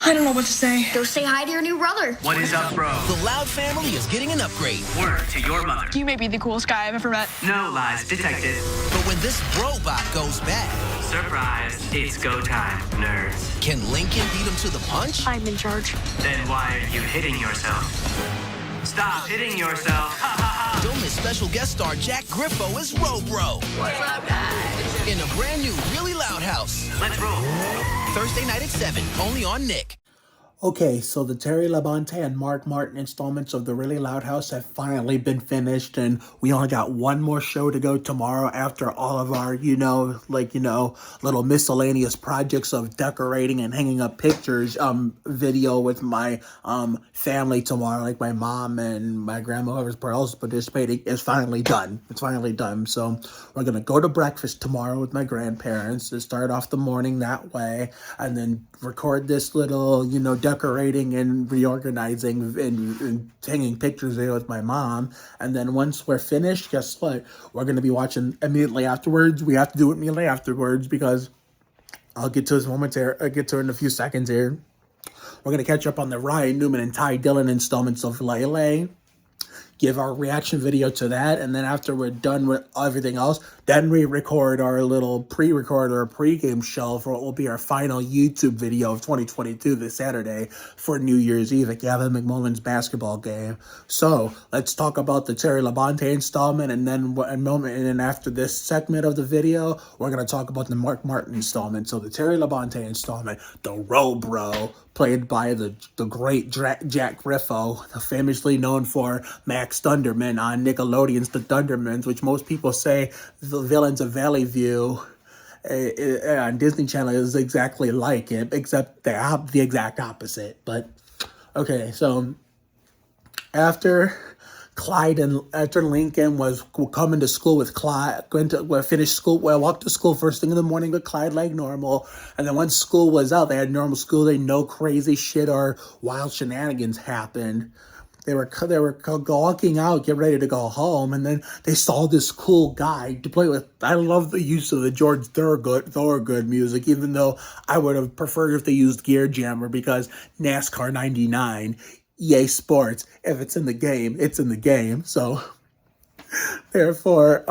I don't know what to say. Go say hi to your new brother. What is up, bro? The Loud family is getting an upgrade. Word to your mother. You may be the coolest guy I've ever met. No lies detected. But when this robot goes bad, Surprise, it's go time, nerds. can Lincoln beat him to the punch? I'm in charge. Then why are you hitting yourself? Stop hitting yourself. Ha ha ha. Don't miss special guest star Jack Griffo as Robro. What's up, guys? In a brand new Really Loud House. Let's roll. Thursday night at 7, only on Nick. Okay, so the Terry Labonte and Mark Martin installments of the Really Loud House have finally been finished, and we only got one more show to go tomorrow after all of our, little miscellaneous projects of decorating and hanging up pictures, video with my, family tomorrow, like my mom and my grandma, whoever else is participating, is finally done. It's finally done, so we're gonna go to breakfast tomorrow with my grandparents to start off the morning that way, and then record this little, decorating and reorganizing and hanging pictures there with my mom. And then once we're finished, guess what? We're going to be watching immediately afterwards. We have to do it immediately afterwards because I'll get to this momentarily. I'll get to it in a few seconds here. We're going to catch up on the Ryan, Newman, and Ty Dillon installments of Lay Lay. Give our reaction video to that, and then after we're done with everything else, then we record our little pre-record or pre-game show for what will be our final YouTube video of 2022 this Saturday for New Year's Eve at Gavin McMullen's basketball game. So let's talk about the Terry Labonte installment, and then after this segment of the video, we're gonna talk about the Mark Martin installment. So the Terry Labonte installment, the Robro, played by the great Jack Griffo, famously known for Max Thunderman on Nickelodeon's The Thundermans, which most people say the villains of Valley View on Disney Channel is exactly like it, except the exact opposite. But okay, so after Lincoln was coming to school with Clyde, walked to school first thing in the morning with Clyde like normal, and then once school was out, they had normal school day, no crazy shit or wild shenanigans happened. They were walking out, get ready to go home, and then they saw this cool guy to play with. I love the use of the George Thorogood music, even though I would have preferred if they used Gear Jammer, because NASCAR 99, EA Sports, if it's in the game, it's in the game. So therefore,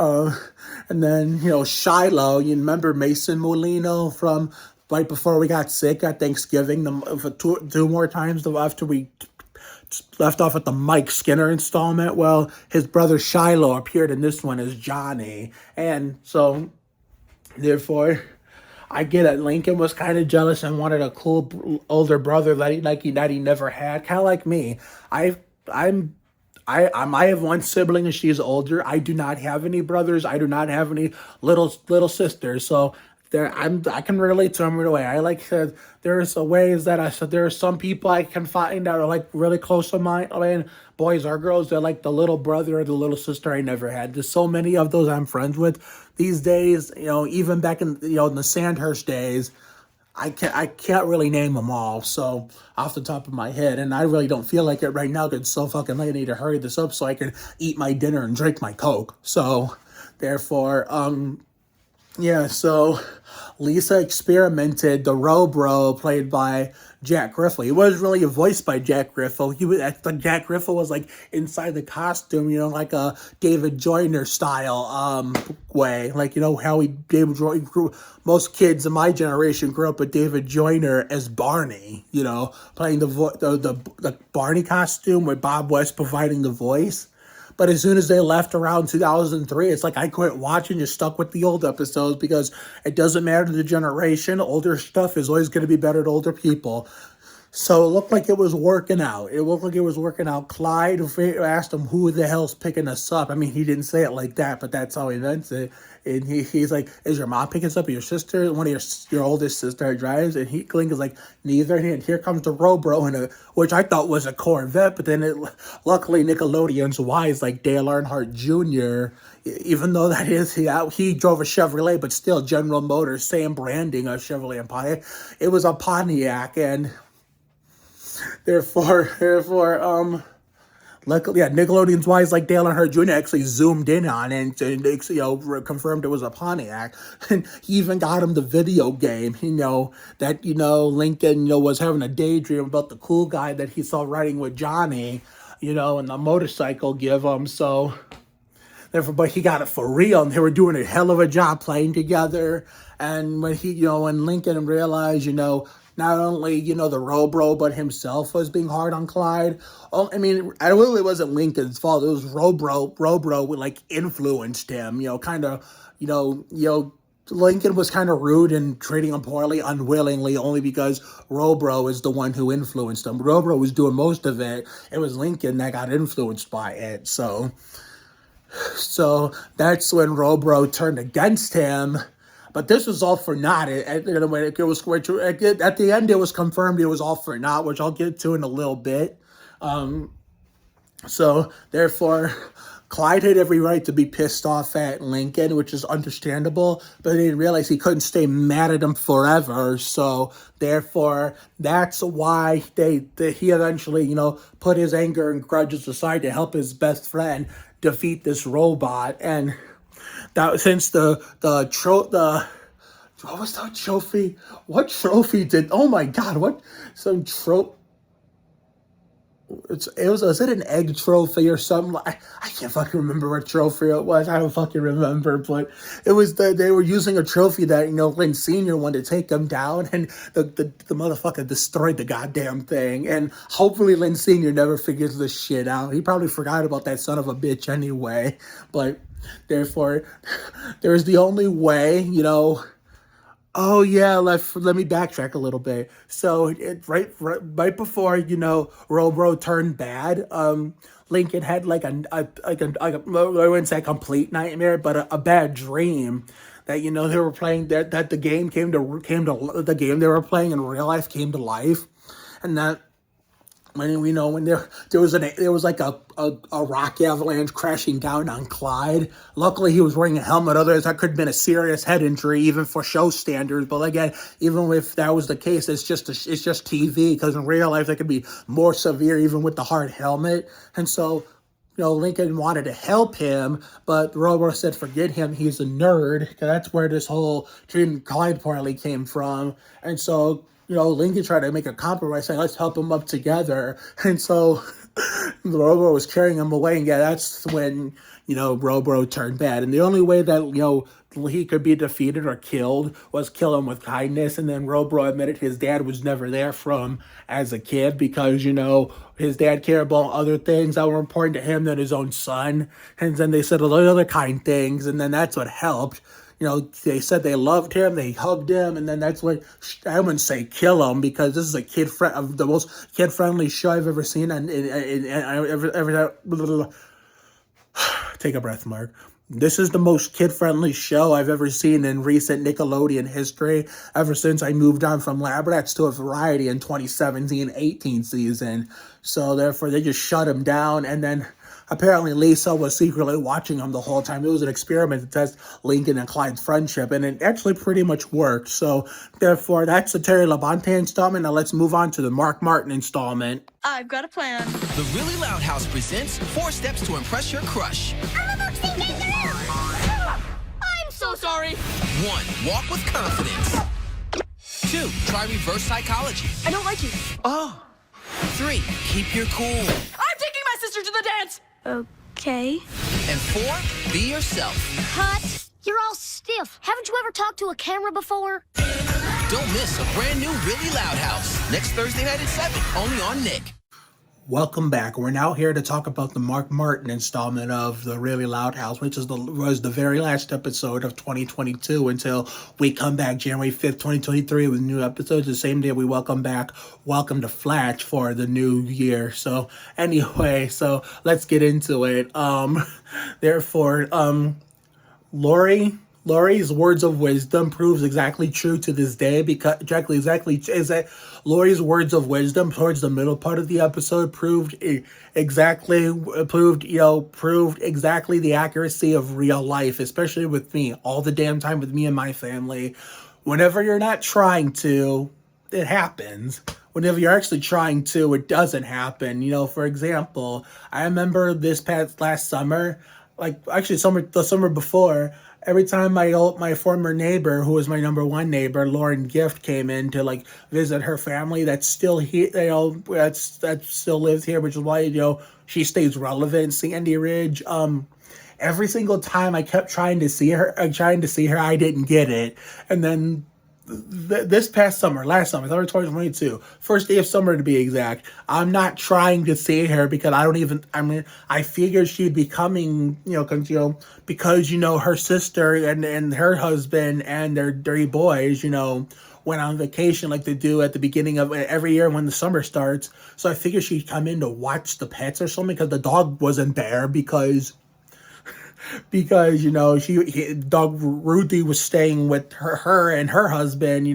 and then, Shiloh, you remember Mason Molino from right before we got sick at Thanksgiving, for two more times after we left off at the Mike Skinner installment. Well, his brother Shiloh appeared in this one as Johnny, and so therefore I get it. Lincoln was kind of jealous and wanted a cool older brother that he never had, kind of like me. I have one sibling and she's older. I do not have any brothers. I do not have any little sisters. So I can relate to him right away. I like that there's ways that there are some people I can find that are like really close to mine. I mean, boys or girls, they're like the little brother or the little sister I never had. There's so many of those I'm friends with these days. Even back in in the Sandhurst days, I can't really name them all. So off the top of my head, and I really don't feel like it right now because it's so fucking late. I need to hurry this up so I can eat my dinner and drink my Coke. So therefore, yeah, so Lisa experimented. The Robro, played by Jack Griffo. He wasn't really a voice by Jack Griffo. Jack Griffo was like inside the costume, like a David Joyner style way. Like, how David Joyner grew. Most kids in my generation grew up with David Joyner as Barney, playing the Barney costume with Bob West providing the voice. But as soon as they left around 2003, it's like I quit watching, just stuck with the old episodes because it doesn't matter the generation. Older stuff is always going to be better to older people. So it looked like it was working out. Clyde asked him, who the hell's picking us up? I mean, he didn't say it like that, but that's how he meant it. And he's like, is your mom picking us up or your sister? One of your oldest sister drives. And Lincoln's like, neither. And here comes the Robro, which I thought was a Corvette. But then luckily Nickelodeon's wise, like Dale Earnhardt Jr., even though he drove a Chevrolet, but still General Motors, same branding of Chevrolet and Pontiac. It was a Pontiac, and therefore, Luckily, yeah, Nickelodeon's Wise Like Dale and Her Jr. actually zoomed in on it and confirmed it was a Pontiac. And he even got him the video game, that, Lincoln, was having a daydream about the cool guy that he saw riding with Johnny, and the motorcycle give him. So, therefore, but he got it for real, and they were doing a hell of a job playing together. And when when Lincoln realized, not only, the Robro, but himself was being hard on Clyde. Oh, I mean, it really wasn't Lincoln's fault. It was Robro like influenced him, kind of, Lincoln was kind of rude and treating him poorly, unwillingly, only because Robro is the one who influenced him. Robro was doing most of it. It was Lincoln that got influenced by it. So that's when Robro turned against him. But this was all for naught. At the end, it was confirmed it was all for naught, which I'll get to in a little bit. So, therefore, Clyde had every right to be pissed off at Lincoln, which is understandable, but he didn't realize he couldn't stay mad at him forever. So, therefore, that's why he eventually, put his anger and grudges aside to help his best friend defeat this robot. And that since what was that trophy? What trophy did? Oh my God! What some trophy? Was it an egg trophy or something? I can't fucking remember what trophy it was. I don't fucking remember, but it was they were using a trophy that Lynn Sr. wanted to take them down, and the motherfucker destroyed the goddamn thing. And hopefully Lynn Sr. never figures this shit out. He probably forgot about that son of a bitch anyway. But therefore, there's the only way, Oh yeah, let me backtrack a little bit. So right before Robro turned bad, Lincoln had like I wouldn't say a complete nightmare, but a bad dream that they were playing that the game came to the game they were playing in real life came to life, and that. When there was like a rock avalanche crashing down on Clyde. Luckily, he was wearing a helmet. Otherwise, that could have been a serious head injury, even for show standards. But again, even if that was the case, it's just TV. Because in real life, that could be more severe, even with the hard helmet. And so, Lincoln wanted to help him, but Robo said, "Forget him. He's a nerd." Because that's where this whole treating Clyde poorly came from. And so, Lincoln tried to make a compromise, saying, "Let's help him up together." And so Robo was carrying him away, and that's when, Robro turned bad. And the only way that, he could be defeated or killed was kill him with kindness. And then Robro admitted his dad was never there for him as a kid because, his dad cared about other things that were important to him than his own son. And then they said a lot of other kind things, and then that's what helped. They said they loved him, they hugged him, and then that's what, I wouldn't say kill him, because this is the most kid-friendly show I've ever seen, and take a breath, Mark. This is the most kid-friendly show I've ever seen in recent Nickelodeon history, ever since I moved on from Lab Rats to a Variety in 2017-18 season. So therefore, they just shut him down, and then apparently Lisa was secretly watching him the whole time. It was an experiment to test Lincoln and Clyde's friendship, and it actually pretty much worked. So therefore, that's the Terry Labonte installment. Now let's move on to the Mark Martin installment. I've got a plan. The Really Loud House presents 4 steps to impress your crush. I'm so sorry. 1. Walk with confidence. 2. Try reverse psychology. I don't like you. Oh. 3. Keep your cool. I'm taking my sister to the dance. Okay. And 4. Be yourself. Cut. You're all stiff. Haven't you ever talked to a camera before? Don't miss a brand new Really Loud House next Thursday night at 7, only on Nick. Welcome back. We're now here to talk about the Mark Martin installment of the Really Loud House, which was the very last episode of 2022 until we come back January 5th, 2023 with new episodes. The same day we welcome to Flash for the new year. So anyway, so let's get into it. Therefore, Lori's words of wisdom proves exactly true to this day, because Lori's words of wisdom towards the middle part of the episode proved exactly the accuracy of real life, especially with me, all the damn time with me and my family. Whenever you're not trying to, it happens. whenever you're actually trying to, it doesn't happen. For example, I remember this past last summer, like actually the summer before, every time my former neighbor, who was my number one neighbor, Lauren Gift, came in to like visit her family that's still here, that still lives here, which is why she stays relevant in Sandy Ridge. Every single time I kept trying to see her, I didn't get it, and then this past summer, last summer 2022, first day of summer to be exact, I'm not trying to see her because I figured she'd be coming, because her sister and her husband and their 3 boys, went on vacation like they do at the beginning of every year when the summer starts. So I figured she'd come in to watch the pets or something because the dog wasn't there because dog Ruthie was staying with her and her husband,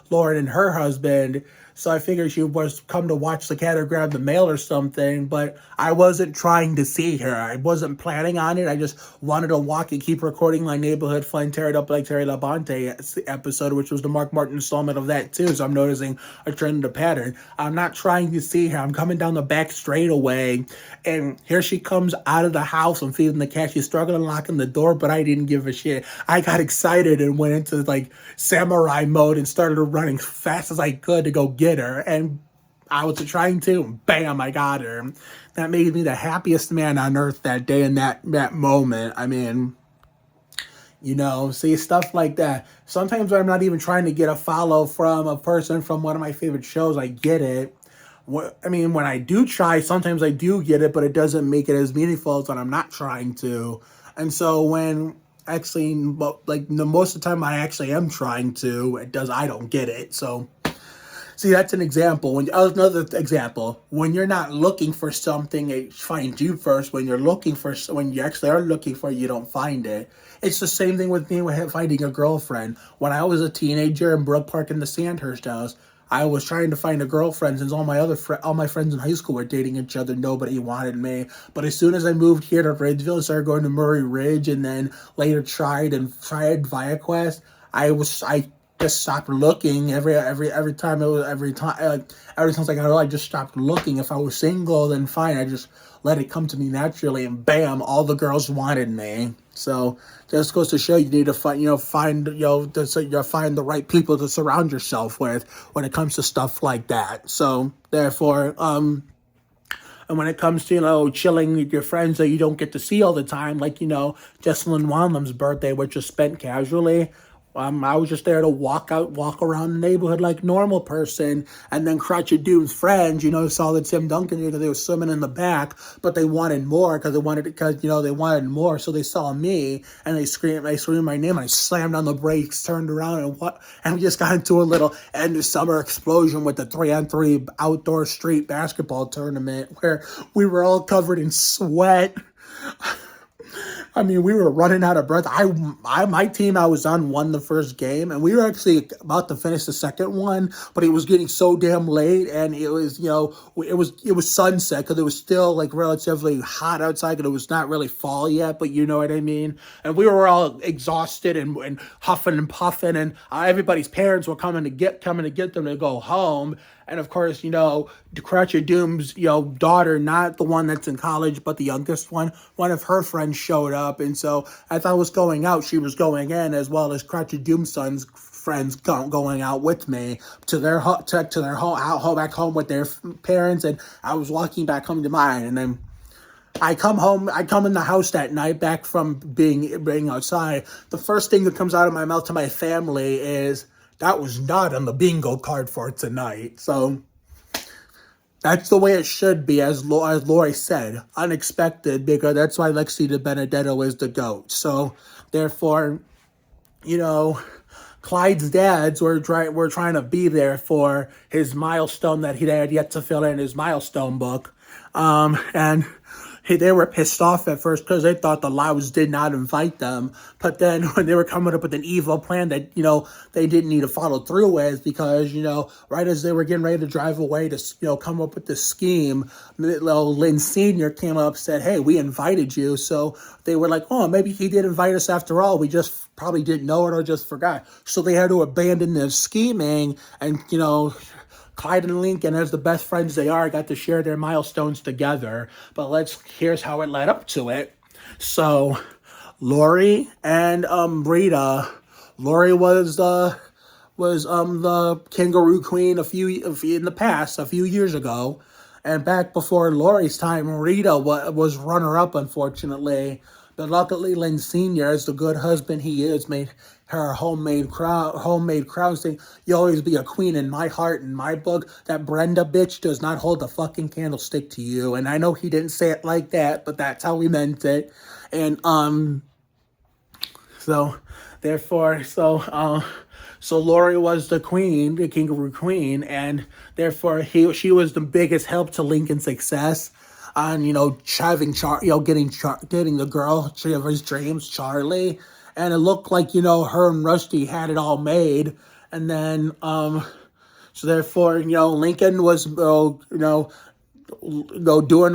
Lauren and her husband. So I figured she was come to watch the cat or grab the mail or something, but I wasn't trying to see her. I wasn't planning on it. I just wanted to walk and keep recording my neighborhood fun, tear it up like Terry Labonte episode, which was the Mark Martin installment of that too. So I'm noticing a trend in the pattern. I'm not trying to see her. I'm coming down the back straightaway, and here she comes out of the house. I'm feeding the cat. She's struggling locking the door, but I didn't give a shit. I got excited and went into like samurai mode and started running fast as I could to go get her, and I was trying to, bam, I got her. That made me the happiest man on earth that day in that moment. I mean, see, stuff like that. Sometimes I'm not even trying to get a follow from a person from one of my favorite shows. I get it. When I do try, sometimes I do get it, but it doesn't make it as meaningful as when I'm not trying to. And so when actually, like most of the time I actually am trying to, I don't get it. So see, that's an example. Another example, when you're not looking for something, it finds you first. When you actually are looking for it, you don't find it. It's the same thing with me with finding a girlfriend. When I was a teenager in Brook Park in the Sandhurst house, I was trying to find a girlfriend since all my friends in high school were dating each other. Nobody wanted me. But as soon as I moved here to Ridgeville and started going to Murray Ridge, and then later tried ViaQuest, I just stopped looking every time ever since I got old. I just stopped looking. If I was single, then fine, I just let it come to me naturally, and bam, all the girls wanted me. So just goes to show you need to find the right people to surround yourself with when it comes to stuff like that. So therefore, and when it comes to, chilling with your friends that you don't get to see all the time, like, Jesselyn Wanlam's birthday, which was spent casually, I was just there to walk around the neighborhood like a normal person, and then Crotchet Dude's friends, saw the Tim Duncan because they were swimming in the back, but they wanted more they wanted more, so they saw me, and they screamed my name, and I slammed on the brakes, turned around, and we just got into a little end of summer explosion with the 3-on-3 outdoor street basketball tournament, where we were all covered in sweat. We were running out of breath. My team I was on won the first game, and we were actually about to finish the second one, but it was getting so damn late, and it was, it was sunset because it was still like relatively hot outside because it was not really fall yet, but you know what I mean. And we were all exhausted and huffing and puffing, and everybody's parents were coming to get them to go home. And of course, Crotchet Doom's, daughter, not the one that's in college, but the youngest one of her friends showed up. And so as I was going out, she was going in, as well as Crotchet Doom's son's friends going out with me to their home, back home with their parents. And I was walking back home to mine. And then I come in the house that night back from being outside. The first thing that comes out of my mouth to my family is, "That was not on the bingo card for tonight." So that's the way it should be, as Lori said, unexpected, because that's why Lexi de Benedetto is the GOAT. So therefore, Clyde's dads were trying to be there for his milestone that he had yet to fill in his milestone book, and they were pissed off at first because they thought the Louds did not invite them. But then when they were coming up with an evil plan that, they didn't need to follow through with, because, right as they were getting ready to drive away to, come up with this scheme, Lynn Sr. came up and said, "Hey, we invited you." So they were like, "Oh, maybe he did invite us after all. We just probably didn't know it or just forgot." So they had to abandon their scheming and, Clyde and Lincoln, as the best friends they are, got to share their milestones together. But here's how it led up to it. So, Lori and Rita. Lori was the kangaroo queen a few years ago, and back before Lori's time, Rita was runner up, unfortunately. But luckily, Lynn Sr., as the good husband he is, made her homemade crown saying, "You'll always be a queen in my heart, in my book. That Brenda bitch does not hold a fucking candlestick to you." And I know he didn't say it like that, but that's how he meant it. And so Lori was the queen, the kangaroo queen, and therefore she was the biggest help to Lincoln's success on, getting the girl of his dreams, Charlie. And it looked like, her and Rusty had it all made. And then, so therefore, Lincoln was, doing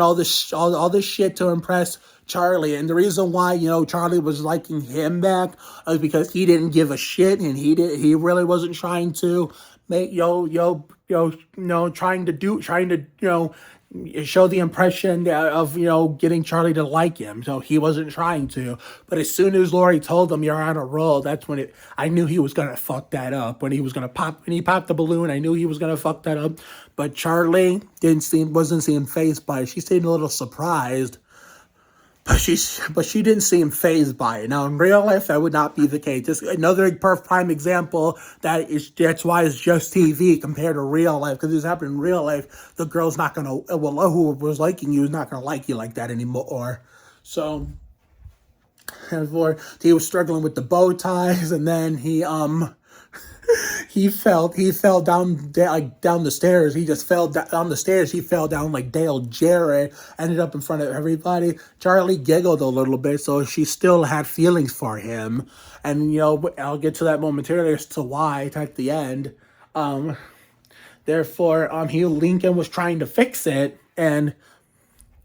all this shit to impress Charlie. And the reason why, Charlie was liking him back is because he didn't give a shit, and he really wasn't trying to make, trying to show the impression of, getting Charlie to like him. So he wasn't trying to. But as soon as Lori told him, "You're on a roll," that's when I knew he was going to fuck that up. When he popped the balloon, I knew he was going to fuck that up. But Charlie wasn't seem fazed by it. She seemed a little surprised. But she didn't seem fazed by it. Now, in real life, that would not be the case. Just another prime example that's why it's just TV compared to real life. Because this happened in real life, the girl's not going to, who was liking you is not going to like you like that anymore. So, he was struggling with the bow ties, and then he fell down the stairs. He just fell down the stairs. He fell down like Dale Jarrett, ended up in front of everybody. Charlie giggled a little bit, so she still had feelings for him. And, I'll get to that momentarily as to why at the end. Lincoln was trying to fix it, and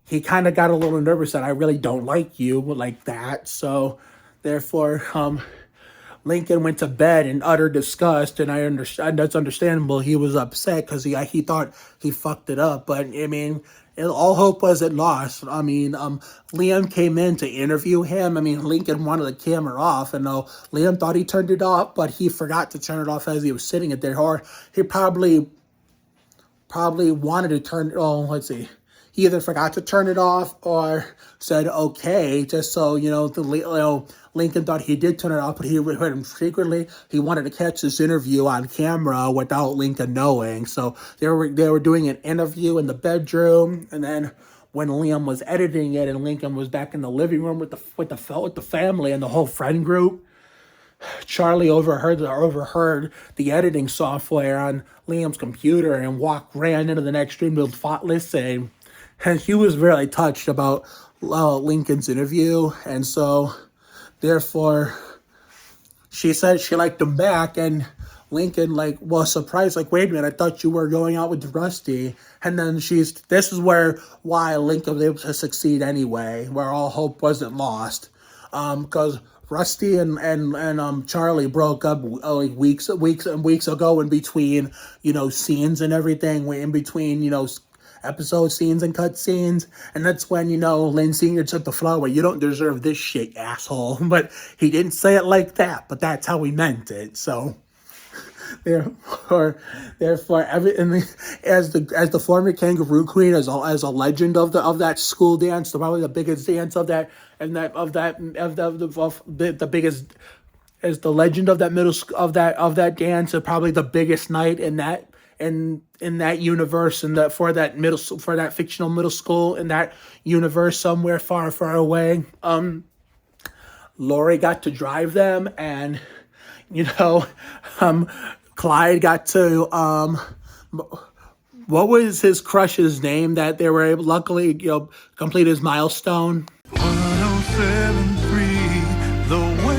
he kind of got a little nervous that I really don't like you like that. So, therefore, Lincoln went to bed in utter disgust, and I understand that's understandable. He was upset because he thought he fucked it up, but I mean, all hope wasn't lost. I mean, Liam came in to interview him. I mean, Lincoln wanted the camera off, and Liam thought he turned it off, but he forgot to turn it off as he was sitting it there, or he probably wanted to turn it. Oh, let's see. He either forgot to turn it off or said okay, just so Lincoln thought he did turn it off, but he heard him secretly. He wanted to catch this interview on camera without Lincoln knowing. So they were doing an interview in the bedroom, and then when Liam was editing it, and Lincoln was back in the living room with the family and the whole friend group, Charlie overheard the editing software on Liam's computer and ran into the next room to listen. And she was really touched about Lincoln's interview, and so therefore she said she liked him back, and Lincoln was surprised, wait a minute, I thought you were going out with Rusty. And then this is why Lincoln was able to succeed anyway, where all hope wasn't lost, because Rusty and Charlie broke up weeks ago in between scenes and everything, in between episode scenes and cut scenes, and that's when Lynn Sr. took the floor. "You don't deserve this shit, asshole." But he didn't say it like that, but that's how he meant it. So therefore, as the former kangaroo queen, as a legend of that school dance, probably the biggest dance of that, and the biggest, as the legend of that that dance, and probably the biggest night in that universe, and for that fictional middle school in that universe somewhere far, far away. Lori got to drive them, and Clyde got to what was his crush's name that they were able, luckily, complete his milestone. 107.3 The Way.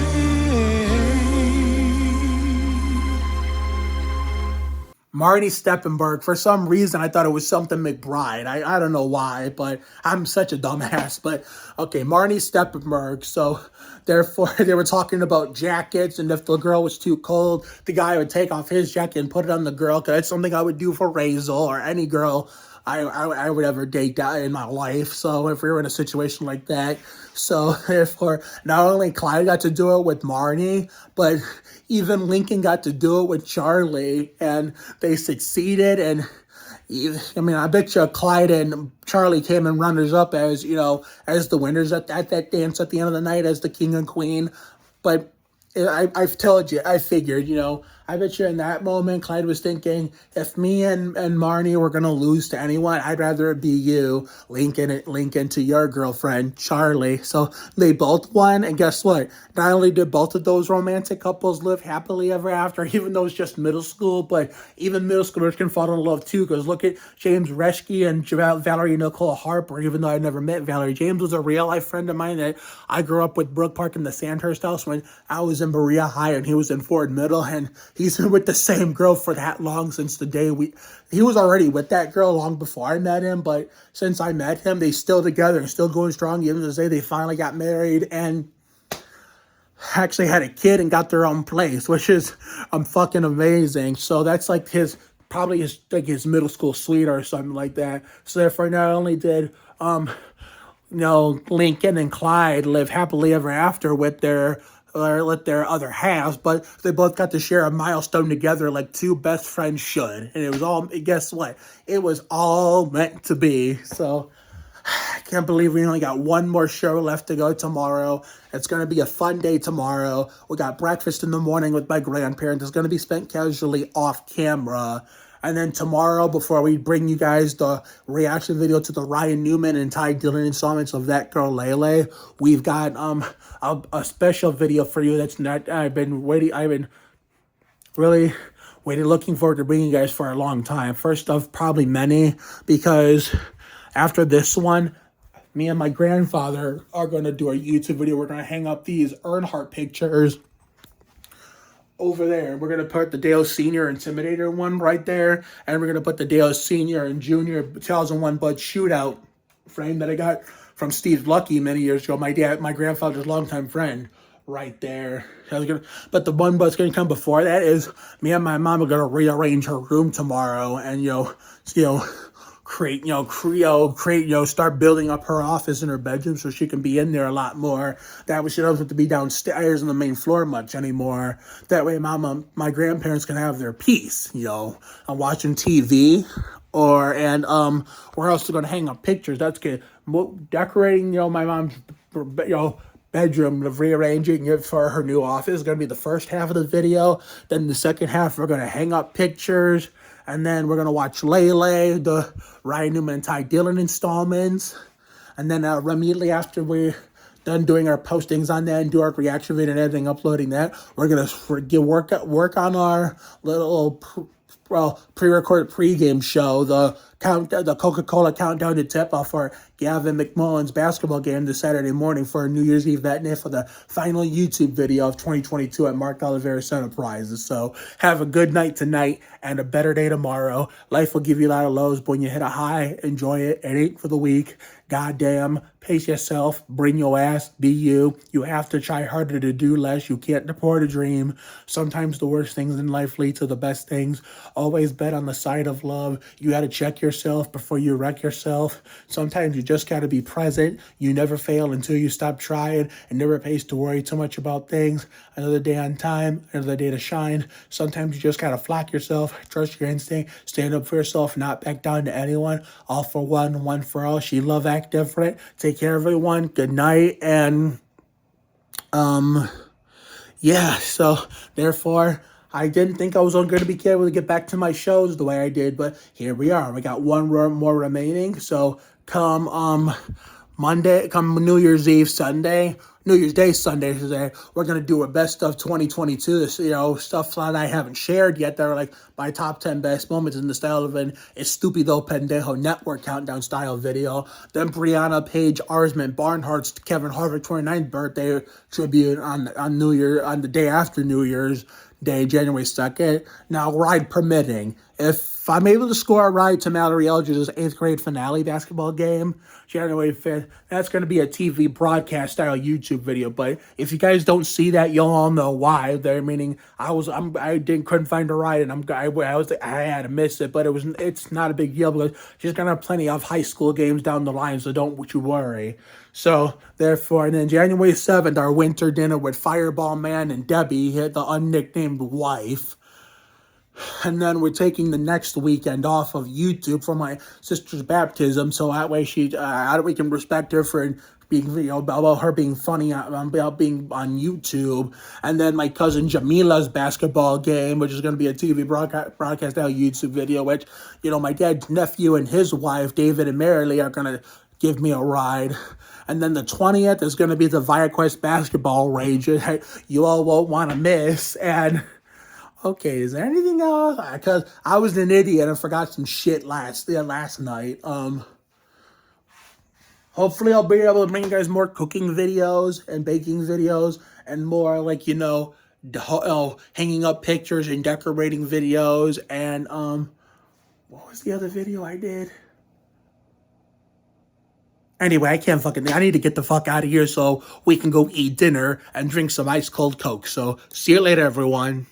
Marty Steppenberg. For some reason, I thought it was something McBride. I don't know why, but I'm such a dumbass. But okay, Marty Steppenberg. So therefore, they were talking about jackets, and if the girl was too cold, the guy would take off his jacket and put it on the girl. Cause that's something I would do for Razel or any girl I would ever date that in my life. So if we were in a situation like that, so therefore, not only Clyde got to do it with Marnie, but even Lincoln got to do it with Charlie, and they succeeded. And I mean, I bet you Clyde and Charlie came in runners up as, as the winners at that dance at the end of the night as the king and queen. But I've told you, I figured, I bet you in that moment, Clyde was thinking, if me and Marnie were going to lose to anyone, I'd rather it be you, Lincoln to your girlfriend, Charlie. So they both won, and guess what? Not only did both of those romantic couples live happily ever after, even though it's just middle school, but even middle schoolers can fall in love too, because look at James Reschke and Valerie Nicole Harper, even though I never met Valerie. James was a real-life friend of mine that I grew up with Brook Park in the Sandhurst house when I was in Berea High and he was in Ford Middle, and he's been with the same girl for that long since the day he was already with that girl long before I met him, but since I met him, they still together and still going strong. Even to say they finally got married and actually had a kid and got their own place, which is fucking amazing. So that's like probably his middle school sweetheart or something like that. So therefore, not only did Lincoln and Clyde live happily ever after with their other halves, but they both got to share a milestone together like two best friends should. And it was all, guess what? It was all meant to be. So I can't believe we only got one more show left to go tomorrow. It's going to be a fun day tomorrow. We got breakfast in the morning with my grandparents. It's going to be spent casually off camera. And then tomorrow, before we bring you guys the reaction video to the Ryan Newman and Ty Dillon installments of That Girl Lay Lay, we've got a special video for you that's not, I've been really looking forward to bringing you guys for a long time. First of probably many, because after this one, me and my grandfather are going to do a YouTube video. We're going to hang up these Earnhardt pictures over there. We're going to put the Dale Sr. Intimidator one right there. And we're going to put the Dale Sr. and Jr. 2001 Bud Shootout frame that I got from Steve Lucky many years ago. My grandfather's longtime friend right there. But the one that's going to come before that is me and my mom are going to rearrange her room tomorrow and, start building up her office in her bedroom so she can be in there a lot more. That way she doesn't have to be downstairs on the main floor much anymore. That way my grandparents can have their peace, I'm watching TV we're also going to hang up pictures. That's good. Decorating, my mom's, bedroom, rearranging it for her new office is going to be the first half of the video. Then the second half, we're going to hang up pictures. And then we're going to watch Lay Lay, the Ryan Newman and Ty Dillon installments. And then immediately after we're done doing our postings on that and do our reaction video and editing, uploading that, we're going to work on our little pre-recorded pregame show, the Coca-Cola countdown to tip-off for Gavin McMullen's basketball game this Saturday morning for New Year's Eve that night for the final YouTube video of 2022 at Mark Oliveira's Enterprises. So have a good night tonight and a better day tomorrow. Life will give you a lot of lows, but when you hit a high, enjoy it. It ain't for the weak. Goddamn, pace yourself, bring your ass, be you. You have to try harder to do less. You can't deport a dream. Sometimes the worst things in life lead to the best things. Always bet on the side of love. You got to check yourself before you wreck yourself. Sometimes you just got to be present. You never fail until you stop trying. It never pays to worry too much about things. Another day on time, another day to shine. Sometimes you just got to flock yourself, trust your instinct, stand up for yourself, not back down to anyone. All for one, one for all. She love act different. Take care, everyone. Good night. And, so therefore, I didn't think I was going to be able to get back to my shows the way I did, but here we are. We got one more remaining. So come Monday, come New Year's Eve Sunday, New Year's Day Sunday today, we're gonna do a best of 2022. This, stuff that I haven't shared yet that are like my top 10 best moments in the style of an Estupido Pendejo Network countdown style video. Then Brianna Page Arsman Barnhart's Kevin Harvick 29th birthday tribute on the day after New Year's Day, January 2nd. Now, ride permitting. If I'm able to score a ride to Mallory Eldridge's 8th grade finale basketball game, January 5th, that's going to be a TV broadcast style YouTube video. But if you guys don't see that, you'll all know why. They're meaning couldn't find a ride, and I had to miss it. But it's not a big deal because she's gonna have plenty of high school games down the line, so don't you worry. So therefore, and then January 7th, our winter dinner with Fireball Man and Debbie, the unnicknamed wife. And then we're taking the next weekend off of YouTube for my sister's baptism, so that way we can respect her for being, about her being funny, about being on YouTube. And then my cousin Jamila's basketball game, which is going to be a TV broadcast out YouTube video, which, my dad's nephew and his wife, David and Marilee, are going to give me a ride. And then the 20th is going to be the ViaQuest basketball rage you all won't want to miss. And okay, is there anything else? Because I was an idiot and forgot some shit last night. Hopefully I'll be able to bring you guys more cooking videos and baking videos and more hanging up pictures and decorating videos. And what was the other video I did? Anyway, I need to get the fuck out of here so we can go eat dinner and drink some ice cold Coke. So see you later, everyone.